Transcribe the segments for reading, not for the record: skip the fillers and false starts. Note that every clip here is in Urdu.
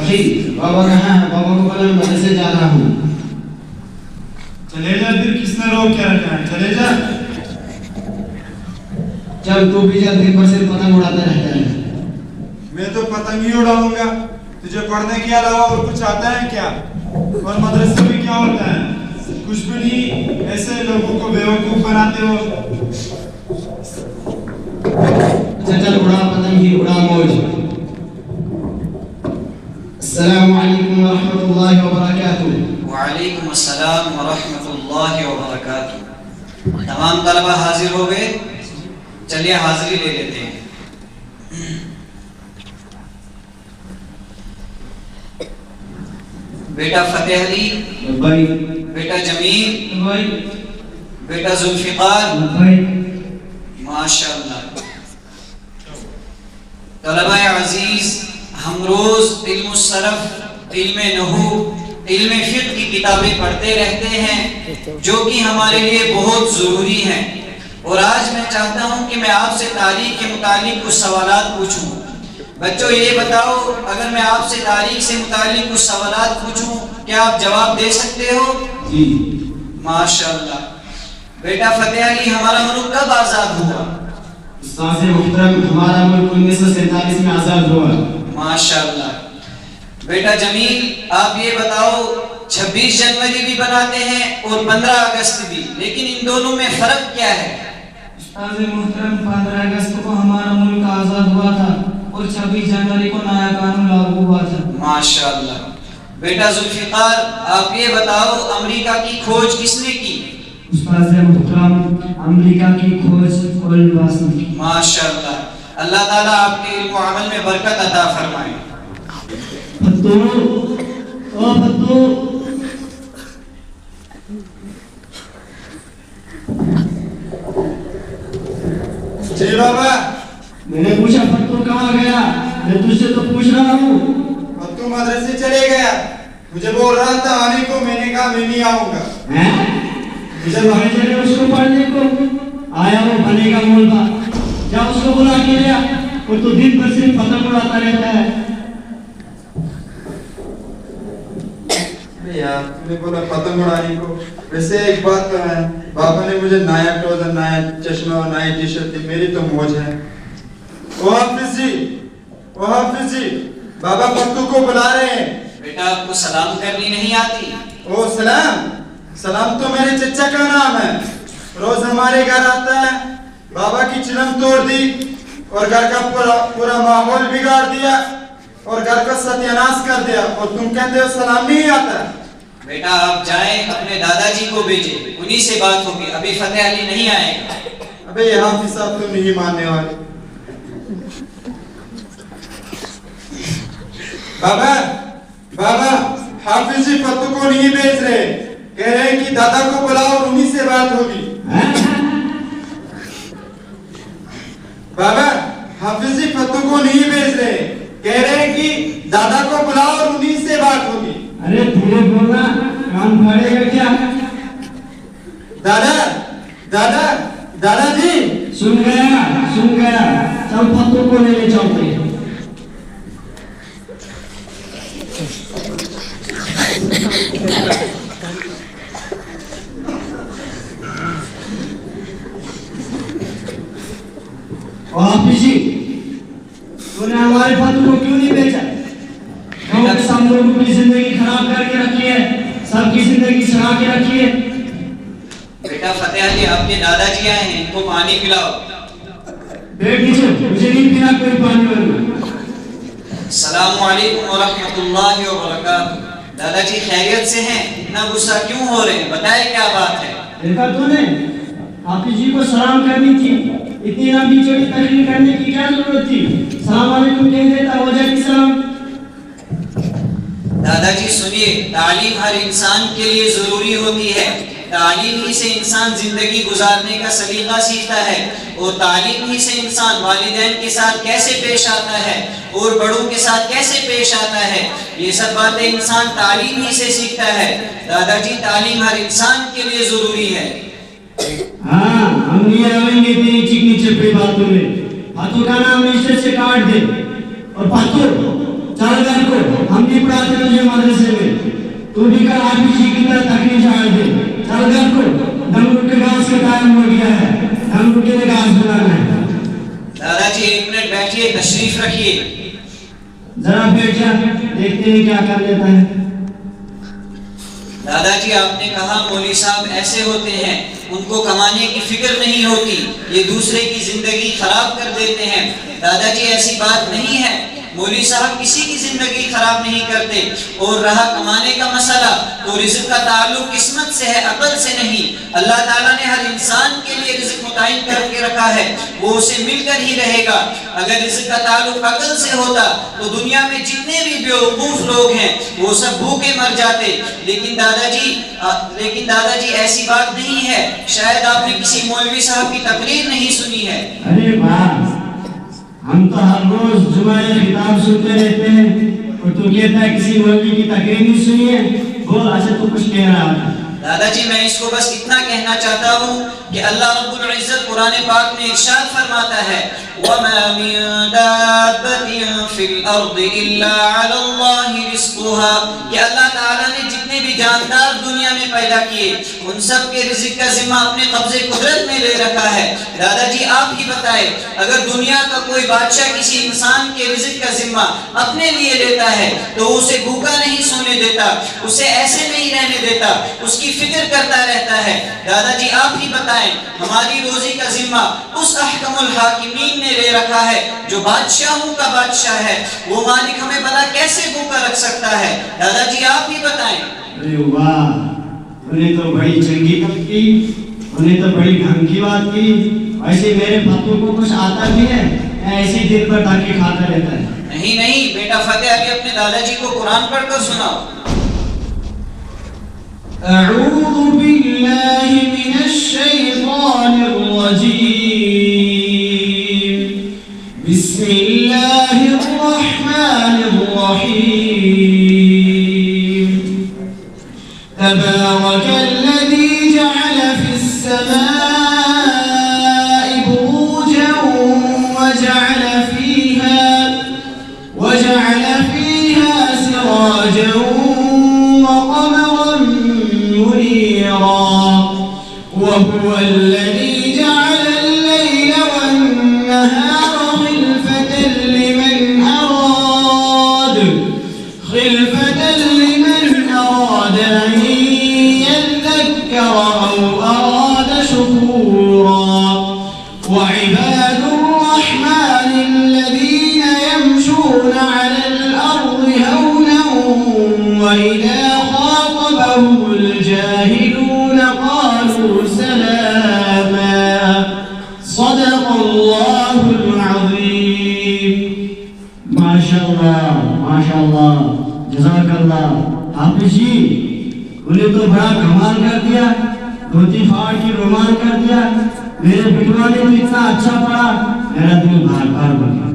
اخی بابا کہاں ہے؟ بابا کو بولا میں مدرسے جا رہا ہوں. چلے جا. پھر کس نے روک کے رکھا ہے؟ چلے جا. چل تو بھی جا, دن بھر صرف پتنگ اڑاتا رہتا ہے. میں تو پتنگ ہی اڑاؤں گا. تجھے پڑھنے کے علاوہ اور کچھ آتا ہے کیا؟ اور مدرسے میں کیا ہوتا ہے؟ کچھ بھی نہیں. ایسے لوگوں کو بیوقوف بناتے ہو. اچھا چل اڑا پتنگ ہی, اڑا موج. السلام علیکم ورحمۃ اللہ وبرکاتہ. وعلیکم السلام ورحمۃ اللہ وبرکاتہ. تمام طلبہ حاضر ہو گئے؟ چلیے حاضری لے لیتے ہیں. بیٹا فتح علی, بیٹا جمیل, بیٹا ذوالفقار. ماشاء اللہ. طلبہ عزیز, ہم روز علم الصرف, علم نحو, علم فقہ کی کتابیں پڑھتے رہتے ہیں جو کہ ہمارے لیے بہت ضروری ہیں. اور آج میں چاہتا ہوں کہ میں آپ سے تاریخ کے متعلق کچھ سوالات پوچھوں. بچوں یہ بتاؤ, اگر میں آپ سے تاریخ سے متعلق کچھ سوالات پوچھوں کیا آپ جواب دے سکتے ہو؟ جی. ماشاءاللہ. بیٹا فتح علی, ہمارا ملک کب آزاد ہوا؟ استاذ محترم, ہمارا ملک 1947 میں آزاد ہوا. ماشاءاللہ. بیٹا جمیل, آپ یہ بتاؤ, 26 جنوری بھی بناتے ہیں اور 15 اگست بھی, لیکن ان دونوں میں فرق کیا ہے؟ استاذ محترم, 15 اگست کو ہمارا ملک آزاد ہوا تھا اور 26 جنوری کو نیا قانون لاگو ہوا تھا. ماشاءاللہ. بیٹا ذوالفقار, آپ یہ بتاؤ, امریکہ کی کھوج کس نے کی؟ استاذ محترم, امریکہ کی کھوج کولمبس نے کی. ماشاءاللہ. اللہ تعالیٰ آپ کے علم و عمل میں برکت عطا فرمائے. فتو, او فتو, جی بابا. میں نے پوچھا فتو کہاں گیا؟ میں تجھ سے تو پوچھ رہا ہوں. اور تو مدرسے چلے گیا. مجھے بول رہا تھا آنے کو, میں نے کہا میں نہیں آؤں گا. مجھے بھیجے اس کو پڑھنے کو, آیا وہ بنے گا مولوی. جا اس کو بلا کے لیا, اور تو دن بھر صرف پتنگ اڑاتا رہتا ہے. یار تم نے بولا پتنگ اڑانے کو. ویسے ایک بات تو ہے, بابا نے مجھے نیا ٹروزر, نیا چشمہ اور نئی ٹی شرٹ دی. میری تو موج ہے. او حافظ جی, او حافظ جی, بابا پتو کو بلا رہے ہیں. بیٹا آپ کو سلام کرنی نہیں آتی؟ او سلام. سلام تو میرے چچا کا نام ہے. روز ہمارے گھر آتا ہے, بابا کی چلم توڑ دی اور گھر کا پورا ماحول بگاڑ دیا اور گھر کا ستیاناش کر دیا, اور تم کہتے ہو سلام نہیں آتا. بیٹا آپ جائیں, اپنے دادا جی کو بھیجیں, انہی سے بات ہوگی. ابھی فتح علی نہیں آئے گا. ابے یہ حافظ صاحب تو نہیں ماننے والے. بابا, بابا, حافظ جی فتو کو نہیں بھیج رہے. کہہ رہے ہیں کہ دادا کو بلاؤ اور انہی سے بات ہوگی. بابا, حافظ جی فتو کو نہیں بھیج رہے. کہہ رہے ہیں کہ دادا کو بلاؤ اور انہی سے بات ہوگی. ارے دھیرے بولنا, کان پھاڑے گا کیا؟ دادا, دادا, دادا جی. سن گیا, سن گیا. چل فتو کو لے چلتے. حافظ جی, تو نے ہمارے فتو کو کیوں نہیں بیچا؟ ہم سب لوگوں کی زندگی خراب کر کے رکھی ہے, سب کی زندگی سڑا کے رکھی ہے. بیٹا فتح علی, آپ کے دادا جی آئے ہیں, ان کو پانی پلاؤ. بیٹھ نیچے, مجھے نہیں پینا کوئی پانی ورنہ. السلام علیکم ورحمۃ اللہ وبرکاتہ. دادا جی خیریت سے ہیں؟ اتنا غصہ کیوں ہو رہے ہیں؟ بتائے کیا بات ہے؟ دیکھا تو نے, حافظ جی کو سلام کرنی تھی, اتنی لمبی چوڑی تقریر کرنے کی کیا ضرورت تھی؟ السلام علیکم کہہ دیتا, ہو جائے کی سلام. دادا جی سنیے, تعلیم ہر انسان کے لیے ضروری ہوتی ہے. تعلیم ہی سے انسان زندگی گزارنے کا سلیقہ سیکھتا ہے, اور تعلیم ہی سے انسان والدین کے ساتھ کیسے پیش آتا ہے اور بڑوں کے ساتھ کیسے پیش آتا ہے, یہ سب باتیں انسان تعلیم ہی سے سیکھتا ہے. دادا جی تعلیم ہر انسان کے لیے ضروری ہے. ہاں, ہم نہیں آئیں گے تیری چکنی چپڑی باتوں میں. ہاتھوں کا نام رشتے سے کاٹ دے, اور پاتو چل گھر کو, ہم بھی تو بھی کل آپی جی کی طرح تکلیف جھاڑ دے. چل گھر کو دمرو کے گاس کا ٹائم ہو گیا ہے. دمرو کے لیے گاس بنانا ہے. دادا جی 1 منٹ بیٹھیے, تشریف رکھیے. ذرا بیٹھ جا, دیکھتے ہیں کیا کر لیتا ہے. دادا جی آپ نے کہا مولوی صاحب ایسے ہوتے ہیں, ان کو کمانے کی فکر نہیں ہوتی, یہ دوسرے کی زندگی خراب کر دیتے ہیں. دادا جی ایسی بات نہیں ہے, مولوی صاحب کسی کی زندگی خراب نہیں کرتے. اور رہا کمانے کا مسئلہ, تو رزق کا تعلق قسمت سے ہے, عقل سے نہیں. اللہ تعالیٰ نے ہر انسان کے لیے رزق متعین کر کے رکھا ہے, وہ اسے مل کر ہی رہے گا. اگر رزق کا تعلق عقل سے ہوتا تو دنیا میں جتنے بھی بیوقوف لوگ ہیں وہ سب بھوکے مر جاتے. لیکن دادا جی ایسی بات نہیں ہے. شاید آپ نے کسی مولوی صاحب کی تقریر نہیں سنی ہے. ارے واہ, ہم تو ہر روز جمعہ خطاب سنتے رہتے ہیں, اور تو کہتا ہے کسی مولوی کی تقریر نہیں سنی ہے. بول, اچھا تو کچھ کہہ رہا تھا. دادا جی میں اس کو بس اتنا کہنا چاہتا ہوں کہ اللہ رب العزت قرآن پاک میں ارشاد فرماتا ہے وَمَا مِن دَابَّةٍ فِي الْأَرْضِ إِلَّا عَلَى اللَّهِ رِزْقُهَا, کہ اللہ تعالیٰ نے جتنے بھی جاندار دنیا میں پیدا کیے ان سب کے رزق کا ذمہ اپنے قبضے قدرت میں لے رکھا ہے. دادا جی آپ ہی بتائیں, اگر دنیا کا کوئی بادشاہ کسی انسان کے رزق کا ذمہ اپنے لیے لیتا ہے تو اسے بھوکا نہیں سونے دیتا, اسے ایسے نہیں رہنے دیتا, اس کی فکر کرتا رہتا ہے. دادا جی آپ ہی بتائیں, ہماری روزی کا ذمہ اس احکم الحاکمین نے لے رکھا ہے جو بادشاہوں کا بادشاہ ہے, وہ مالک ہمیں بھلا کیسے بھوکا رکھ سکتا ہے. دادا جی آپ ہی بتائیں. ارے واہ, انہیں تو بڑی چنگی بات کی, انہیں تو بڑی ڈھنگ کی بات کی. ایسے میرے پتوں کو کچھ آتا بھی ہے, ایسی دن پر ٹاکی کھاتا رہتا ہے. نہیں بیٹا فتح علی اپنے دادا جی کو قرآن پڑھ کر سناؤ. اعوذ باللہ من الشیطان الرجیم, بسم اللہ الرحمن الرحیم. تبارک الذی جعل فی السماء بروجا وجعل فیہا سراجا وقمرا منیرا, وهو الذی جعل الليل والنهار خلفة لمن أراد أن يذكر أو أراد شكورا. وعباد الرحمن الذين يمشون على الأرض هونا وإذا خاطبهم الجاهلون قالوا سلاما. صدق الله العظيم. ماشاءاللہ, جزاک اللہ. حافظ جی انہیں تو بڑا کمال کر دیا, دھوتی پھاڑ کی رومان کر دیا. میرے بٹوا نے تو اتنا اچھا پڑھا, میرا دل بھار بھار ہو گیا.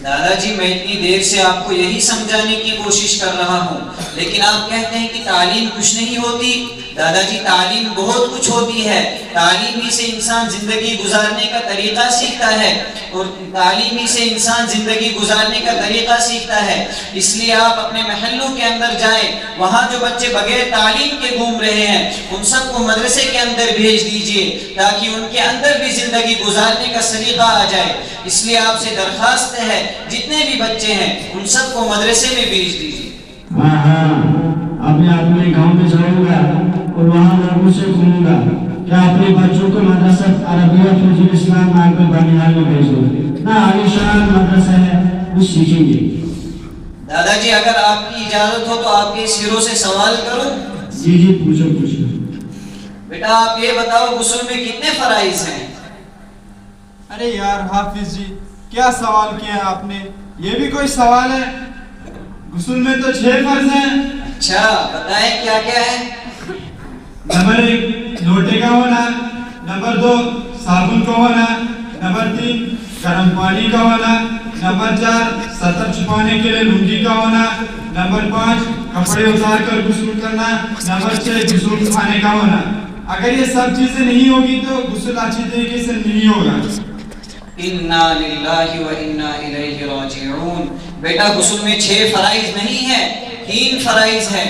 دادا جی میں اتنی دیر سے آپ کو یہی سمجھانے کی کوشش کر رہا ہوں, لیکن آپ کہتے ہیں کہ تعلیم کچھ نہیں ہوتی. دادا جی تعلیم بہت کچھ ہوتی ہے. تعلیم ہی سے انسان زندگی گزارنے کا طریقہ سیکھتا ہے, اور تعلیم ہی سے انسان زندگی گزارنے کا طریقہ سیکھتا ہے. اس لیے آپ اپنے محلوں کے اندر جائیں, وہاں جو بچے بغیر تعلیم کے گھوم رہے ہیں ان سب کو مدرسے کے اندر بھیج دیجئے, تاکہ ان کے اندر بھی زندگی گزارنے کا سلیقہ آ جائے. اس لیے آپ سے درخواست ہے, جتنے بھی بچے ہیں ان سب کو مدرسے میں بھیج دیجئے. اب میں اپنے گاؤں میں جاؤں گا اور وہاں لوگوں سے گھوموں گا. کیا اپنے بچوں کو مدرسہ عربیہ فضل اسلام ناگل بنیال میں بھیجو, نہ عالیشان مدرسہ ہے, وہ سیکھیں گے. دادا جی اگر آپ کی اجازت ہو تو آپ کے اس ہیرو سے سوال کروں. جی پوچھو. بیٹا آپ یہ بتاؤ غسل میں کتنے فرائض ہیں؟ ارے یار حافظ جی کیا سوال کیا آپ نے, یہ بھی کوئی سوال ہے؟ غسل میں تو 6 فرض ہیں. اچھا بتائیں کیا کیا ہے. نمبر 1 لوٹے کا ہونا, نمبر 2 صابن کا ہونا, نمبر 3 گرم پانی کا ہونا, نمبر 4 سطر چھپانے کے لیے لنگی کا ہونا, نمبر 5 کپڑے اتار کر غسل کرنا, نمبر 6 غسل کھانے کا ہونا. اگر یہ سب چیزیں نہیں ہوگی تو غسل اچھی طریقے سے نہیں ہوگا. انا للہ و انا الیہ راجعون. بیٹا غسل میں 6 فرائض نہیں ہے, 3 فرائض ہے.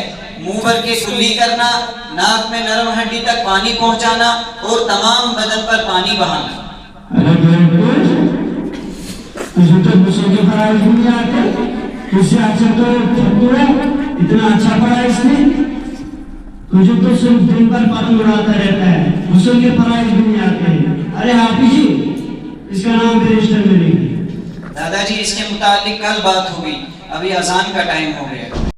منہ بھر کے کلی کرنا، ناک میں نرم ہڈی تک پانی پہنچانا اور تمام بدن پر پانی بہانا۔ ارے تجھے تو غسل کے فرائض بھی نہیں آتے، اس سے اچھا تو فتو ہے، اتنا اچھا پڑھا اس نے، تجھے تو صرف دن بھر پتنگ اڑاتا رہتا ہے، غسل کے فرائض بھی نہیں آتے۔ ارے حافظ جی، اس کا نام بھی رجسٹر میں نہیں۔ دادا جی اس کے متعلق کل بات ہوگی، ابھی اذان کا ٹائم ہو گیا۔